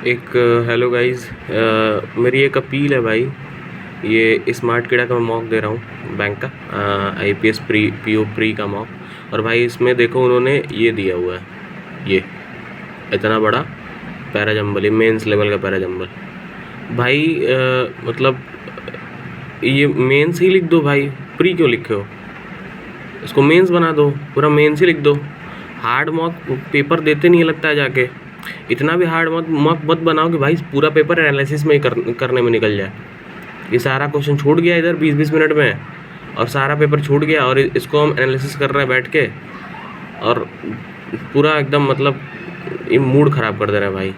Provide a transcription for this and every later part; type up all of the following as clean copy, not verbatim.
एक hello guys, मेरी एक अपील है भाई। ये स्मार्ट किडा का मैं मॉक दे रहा हूँ बैंक का, आईपीएस पीओ प्री का मॉक। और भाई इसमें देखो उन्होंने ये दिया हुआ है, ये इतना बड़ा पैराजम्बल, ये मेंस लेवल का पैराजम्बल भाई। मतलब ये मेंस ही लिख दो भाई, प्री क्यों लिखे हो? इसको मेंस बना दो, पूरा मेंस ही लिख दो। हार्ड मॉक पेपर देते नहीं लगता है जाके। इतना भी हार्ड मत बनाओ कि भाई पूरा पेपर एनालिसिस में ही करने में निकल जाए। ये सारा क्वेश्चन छूट गया इधर 20-20 मिनट में, और सारा पेपर छूट गया, और इसको हम एनालिसिस कर रहे हैं बैठ के, और पूरा एकदम मतलब ये मूड ख़राब कर दे रहे हैं भाई।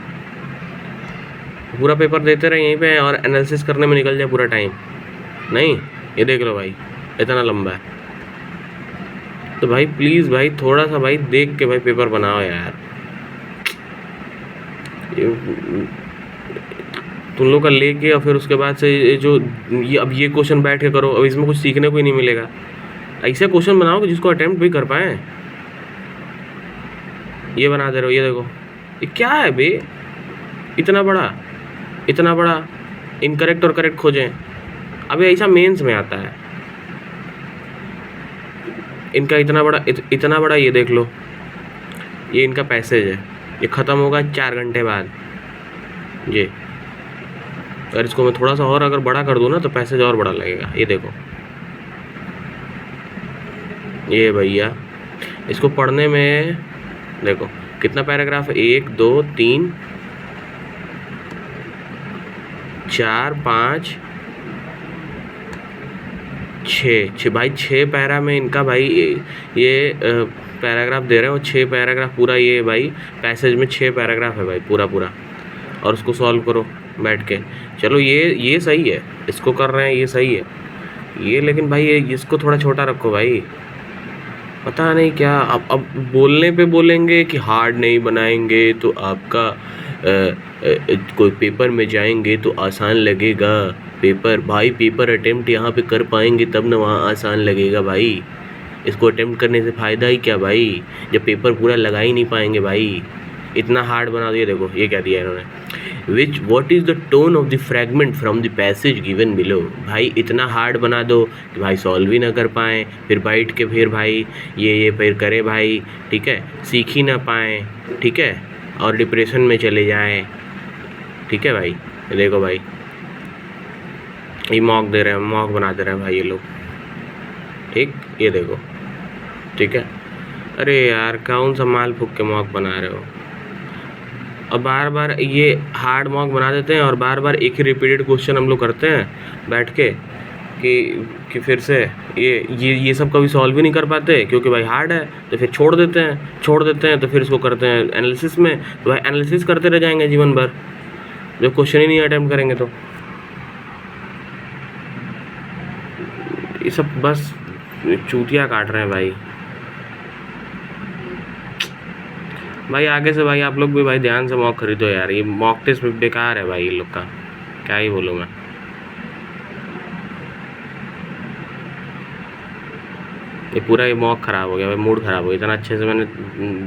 पूरा पेपर देते रहे यहीं पे और एनालिसिस करने में निकल जाए पूरा टाइम। नहीं, ये देख लो भाई, इतना लंबा है। तो भाई प्लीज़ भाई थोड़ा सा भाई देख के भाई पेपर बनाओ यार। तुम लोग का लेके और फिर उसके बाद से ये जो अब ये क्वेश्चन बैठ के करो, अब इसमें कुछ सीखने को ही नहीं मिलेगा। ऐसे क्वेश्चन बनाओ कि जिसको अटेम्प्ट भी कर पाएँ। ये बना दे रहे हो, ये देखो, ये क्या है बे? इतना बड़ा इनकरेक्ट और करेक्ट खोजें। अब ऐसा मेंस में आता है इनका इतना बड़ा ये देख लो, ये इनका पैसेज है, ये ख़त्म होगा 4 घंटे बाद। ये अगर इसको मैं थोड़ा सा और अगर बड़ा कर दूँ ना तो पैसेज और बड़ा लगेगा। ये देखो, ये भैया इसको पढ़ने में देखो कितना पैराग्राफ है, 1 2 3 4 5 6 भाई, 6 पैरा में इनका भाई ये पैराग्राफ दे रहे हो। 6 पैराग्राफ पूरा, ये भाई पैसेज में 6 पैराग्राफ है भाई पूरा, और उसको सॉल्व करो बैठ के। चलो ये सही है, इसको कर रहे हैं, ये सही है ये, लेकिन भाई ये इसको थोड़ा छोटा रखो भाई। पता नहीं क्या अब बोलने पे बोलेंगे कि हार्ड नहीं बनाएंगे तो आपका कोई पेपर में जाएंगे तो आसान लगेगा पेपर। भाई पेपर अटेम्प्ट यहाँ पे कर पाएंगे तब ना वहाँ आसान लगेगा भाई। इसको अटेम्प्ट करने से फ़ायदा ही क्या भाई, जब पेपर पूरा लगा ही नहीं पाएंगे भाई। इतना हार्ड बना दिया। देखो ये क्या दिया इन्होंने, what is the tone of the fragment from the passage given below। भाई इतना हार्ड बना दो कि भाई सॉल्व ही ना कर पाएँ, फिर बैठ के फिर भाई ये फिर करे भाई, ठीक है, सीख ही ना पाएँ, ठीक है, और डिप्रेशन में चले जाएँ, ठीक है भाई। देखो भाई ये मॉक दे रहे हैं, मॉक बना दे रहे हैं भाई ये लोग, ठीक, ये देखो, ठीक है। अरे यार कौन सा माल फूक के मॉक बना रहे हो? अब बार ये हार्ड मॉक बना देते हैं और बार एक ही रिपीटेड क्वेश्चन हम लोग करते हैं बैठ के कि फिर से ये सब कभी सॉल्व भी नहीं कर पाते क्योंकि भाई हार्ड है। तो फिर छोड़ देते हैं तो फिर इसको करते हैं एनालिसिस में। तो भाई एनालिसिस करते रह जाएंगे जीवन भर जब क्वेश्चन ही नहीं अटेम्प्ट करेंगे। तो ये सब बस चूतिया काट रहे हैं भाई आगे से भाई आप लोग भी भाई ध्यान से मॉक खरीदो यार। ये मॉक टेस्ट बेकार है भाई ये लोग का, क्या ही बोलूँ मैं। ये पूरा ये मॉक ख़राब हो गया भाई, मूड ख़राब हो गया। इतना अच्छे से मैंने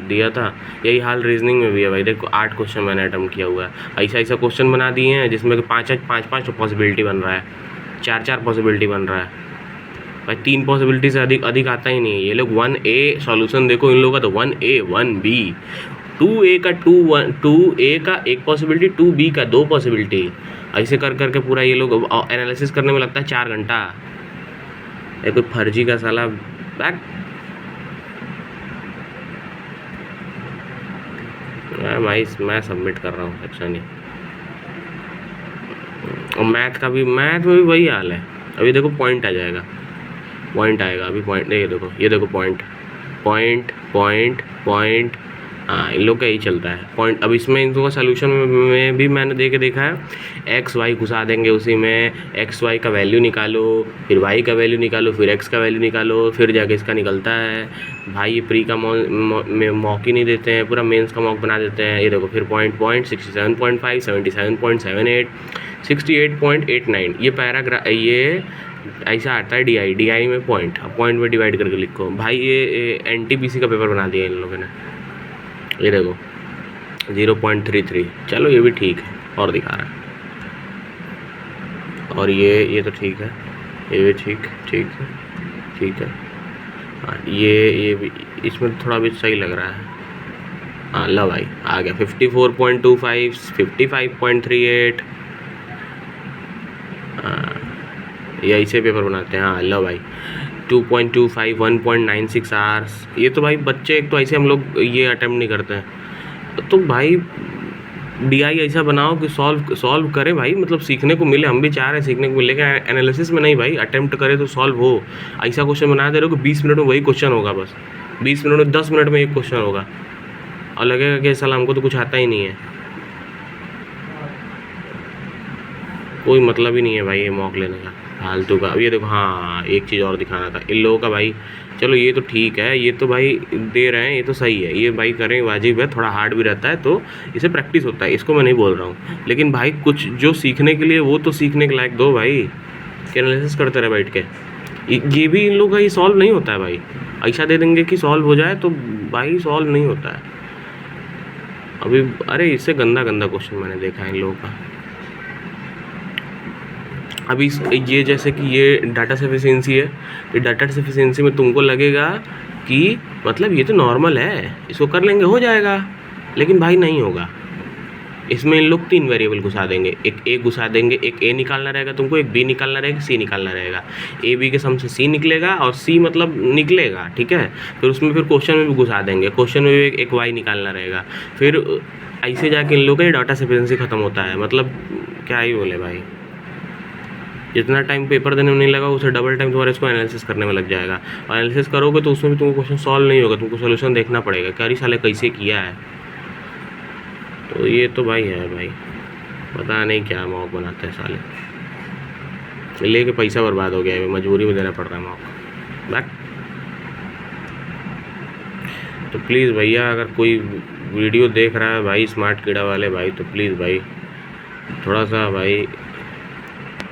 दिया था। यही हाल रीजनिंग में भी है भाई। देखो 8 क्वेश्चन मैंने अटेम्प्ट किया हुआ है। ऐसा क्वेश्चन बना दिए हैं जिसमें 5 पॉसिबिलिटी बन रहा है, 4 पॉसिबिलिटी बन रहा है भाई। 3 पॉसिबिलिटी से अधिक आता ही नहीं है। ये लोग 1A सॉल्यूशन देखो इन लोगों का, तो 1A 1B 2A का 2A का 1 पॉसिबिलिटी, 2B का 2 पॉसिबिलिटी, ऐसे कर के पूरा ये लोग एनालिसिस करने में लगता है 4 घंटा। ये कोई फर्जी का साला बैक। मैं सबमिट कर रहा हूँ सेक्शन ही। और मैथ में भी वही हाल है। अभी देखो पॉइंट आ जाएगा, पॉइंट आएगा अभी। पॉइंट ये देखो पॉइंट। हाँ इन लोग का यही चलता है पॉइंट। अब इसमें इन लोगों का सोल्यूशन में भी मैंने देखा है, एक्स वाई घुसा देंगे उसी में। एक्स वाई का वैल्यू निकालो, फिर वाई का वैल्यू निकालो, फिर एक्स का वैल्यू निकालो, फिर जाके इसका निकलता है भाई। ये प्री का मॉक ही नहीं देते हैं, पूरा मेंस का मॉक बना देते हैं। ये देखो फिर पॉइंट 67.5 77.78 68.89 ये पैराग्राफ, ये ऐसा आता है डी में पॉइंट। पॉइंट में डिवाइड करके लिखो भाई। ये NTPC का पेपर बना दिया इन लोगों ने। ये देखो 0.33, चलो ये भी ठीक है और दिखा रहा है। और ये तो ठीक है, ये भी ठीक है। हाँ ये भी इसमें थोड़ा भी सही लग रहा है। हाँ लो भाई आ गया 54.25, 55.38। ये ऐसे पेपर बनाते हैं। हाँ लो भाई 2.25, 1.96 आवर्स। ये तो भाई बच्चे एक तो ऐसे हम लोग ये अटेम्प्ट नहीं करते हैं, तो भाई DI ऐसा बनाओ कि सॉल्व करे भाई, मतलब सीखने को मिले। हम भी चाह रहे हैं सीखने को मिले, लेकिन एनालिसिस में नहीं भाई, अटेम्प्ट करे तो सॉल्व हो। ऐसा क्वेश्चन बना दे रहे हो कि 20 मिनट में वही क्वेश्चन होगा, बस 20 मिनट में 10 मिनट में एक क्वेश्चन होगा, और लगेगा कि साला हमको तो कुछ आता ही नहीं है। कोई मतलब ही नहीं है भाई ये मॉक लेने का, फालतू का। अब ये देखो, हाँ एक चीज़ और दिखाना था इन लोगों का भाई। चलो ये तो ठीक है, ये तो भाई दे रहे हैं, ये तो सही है, ये भाई करें वाजिब है। थोड़ा हार्ड भी रहता है तो इसे प्रैक्टिस होता है, इसको मैं नहीं बोल रहा हूँ, लेकिन भाई कुछ जो सीखने के लिए वो तो सीखने के लायक दो भाई, कि एनालिसिस करते रहे बैठ के। ये भी इन लोगों का ये सॉल्व नहीं होता है भाई। ऐसा दे देंगे कि सॉल्व हो जाए, तो भाई सॉल्व नहीं होता है अभी। अरे इससे गंदा क्वेश्चन मैंने देखा है इन लोगों का। अभी ये जैसे कि ये डाटा सफिशिएंसी है, ये डाटा सफिशिएंसी में तुमको लगेगा कि मतलब ये तो नॉर्मल है, इसको कर लेंगे हो जाएगा, लेकिन भाई नहीं होगा। इसमें इन लोग 3 वेरिएबल घुसा देंगे, एक ए घुसा देंगे, एक ए निकालना रहेगा तुमको, एक बी निकालना रहेगा, सी निकालना रहेगा। ए बी के सम से सी निकलेगा, और सी मतलब निकलेगा, ठीक है। फिर उसमें फिर क्वेश्चन में भी घुसा देंगे, क्वेश्चन में भी एक वाई निकालना रहेगा। फिर ऐसे जाके इन लोगों का डाटा सफिशिएंसी ख़त्म होता है। मतलब क्या ही बोले भाई, जितना टाइम पेपर देने में नहीं लगा, उससे डबल टाइम तुम्हारा इसको एनालिसिस करने में लग जाएगा। और एनालिसिस करोगे तो उसमें भी तुमको क्वेश्चन सॉल्व नहीं होगा, तुमको सोल्यूशन देखना पड़ेगा कि अरे साले कैसे किया है। तो ये तो भाई है भाई, पता नहीं क्या मॉक बनाते हैं साले, लेके पैसा बर्बाद हो गया है, मजबूरी में देना पड़ रहा है मॉक बैक। तो प्लीज़ भैया, अगर कोई वीडियो देख रहा है भाई स्मार्ट कीड़ा वाले भाई, तो प्लीज़ भाई थोड़ा सा भाई